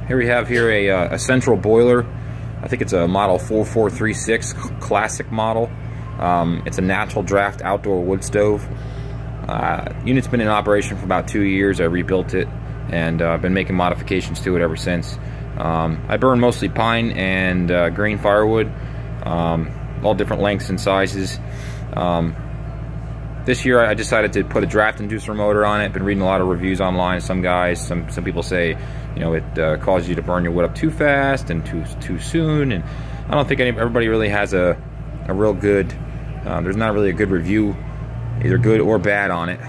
Here we have a central boiler. I think it's a model 4436 classic model. It's a natural draft outdoor wood stove. Unit's been in operation for about 2 years. I rebuilt it and I've been making modifications to it ever since. I burn mostly pine and grain firewood, all different lengths and sizes. This year I decided to put a draft inducer motor on it. Been reading a lot of reviews online. Some people say, you know, it causes you to burn your wood up too fast and too soon, and I don't think everybody really has a real good, there's not really a good review, either good or bad on it.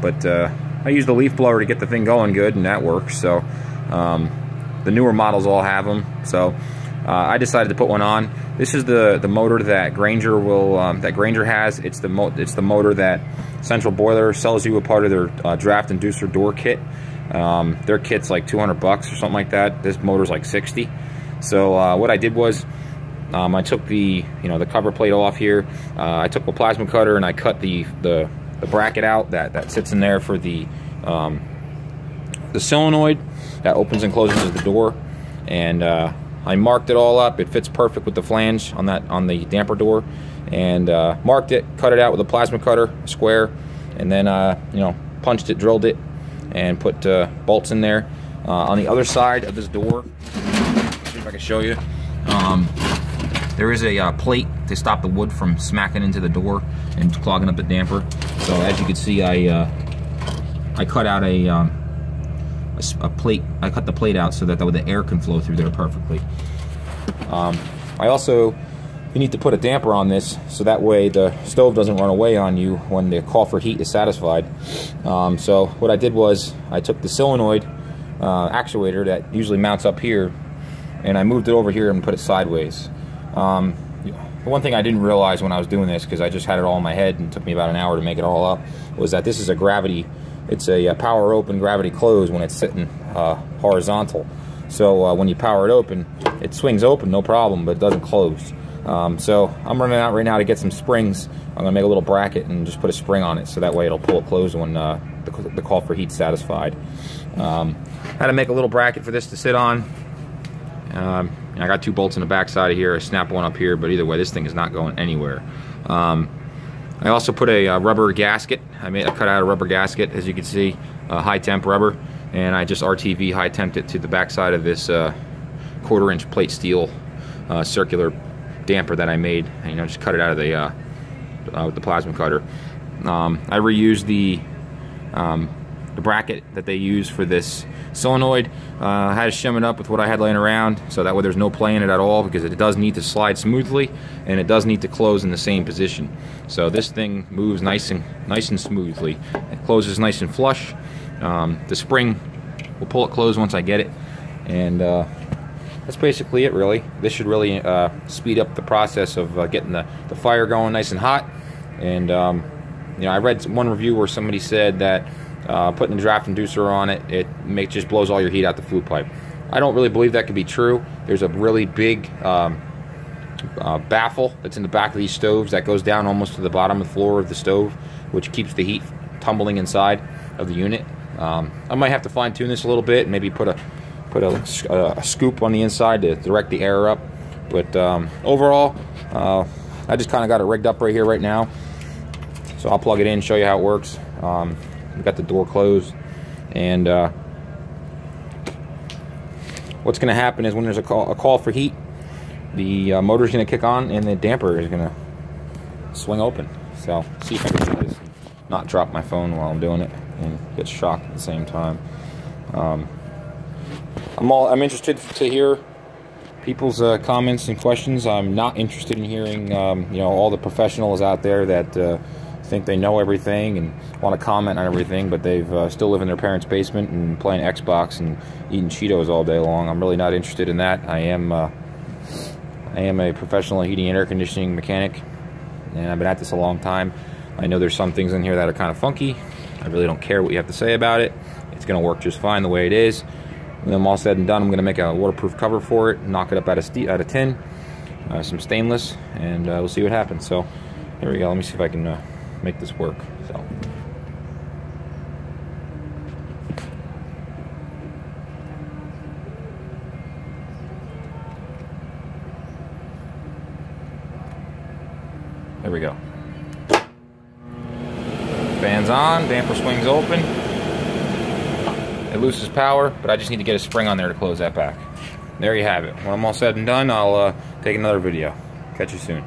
But I use the leaf blower to get the thing going good, and that works. So the newer models all have them. So I decided to put one on. This is the motor that Granger has. It's the motor that Central Boiler sells you a part of their draft inducer door kit. Their kit's like $200 or something like that. This motor's like 60. So what I did was I took the cover plate off here. I took a plasma cutter and I cut the bracket out that sits in there for the solenoid that opens and closes the door, and I marked it all up. It fits perfect with the flange on the damper door, and marked it, cut it out with a plasma cutter, square, and then punched it, drilled it, and put bolts in there. On the other side of this door, see if I can show you, there is a plate to stop the wood from smacking into the door and clogging up the damper. So as you can see, I cut out a plate. I cut the plate out so that the air can flow through there perfectly. I also, you need to put a damper on this so that way the stove doesn't run away on you when the call for heat is satisfied. So what I did was I took the solenoid actuator that usually mounts up here, and I moved it over here and put it sideways. The one thing I didn't realize when I was doing this, because I just had it all in my head and it took me about an hour to make it all up, was that this is a gravity. It's a power open, gravity close when it's sitting horizontal. So when you power it open, it swings open, no problem, but it doesn't close. So I'm running out right now to get some springs. I'm gonna make a little bracket and just put a spring on it, so that way it'll pull it closed when the call for heat's satisfied. Had to make a little bracket for this to sit on. I got 2 bolts in the back side of here. I snapped one up here, but either way, this thing is not going anywhere. I also put a rubber gasket. I cut out a rubber gasket, as you can see, high temp rubber, and I just RTV high temped it to the back side of this 1/4 inch plate steel circular damper that I made, and just cut it out of with the plasma cutter. I reused the bracket that they use for this solenoid. I had to shim it up with what I had laying around, so that way there's no play in it at all, because it does need to slide smoothly and it does need to close in the same position. So this thing moves nice and smoothly. It closes nice and flush. The spring will pull it closed once I get it, and that's basically it, really. This should really speed up the process of getting the fire going nice and hot. And I read one review where somebody said that putting a draft inducer on it, just blows all your heat out the flue pipe. I don't really believe that could be true. There's a really big baffle that's in the back of these stoves that goes down almost to the bottom of the floor of the stove, which keeps the heat tumbling inside of the unit. I might have to fine tune this a little bit, and maybe put a scoop on the inside to direct the air up. But overall, I just kind of got it rigged up right here right now. So I'll plug it in, show you how it works. We've got the door closed, and what's going to happen is when there's a call for heat, the motor's going to kick on and the damper is going to swing open. So see if I can do this and not drop my phone while I'm doing it and get shocked at the same time. I'm interested to hear people's comments and questions. I'm not interested in hearing all the professionals out there that think they know everything and want to comment on everything, but they've still live in their parents' basement and playing Xbox and eating Cheetos all day long. I'm really not interested in that. I am a professional heating and air conditioning mechanic, and I've been at this a long time. I know there's some things in here that are kind of funky. I really don't care what you have to say about it. It's going to work just fine the way it is. When I'm all said and done, I'm going to make a waterproof cover for it, knock it up out of tin, some stainless, and we'll see what happens. So here we go. Let me see if I can make this work. So There we go. Fan's on, damper swings open. It loses power, but I just need to get a spring on there to close that back. There you have it. When I'm all said and done, I'll take another video. Catch you soon.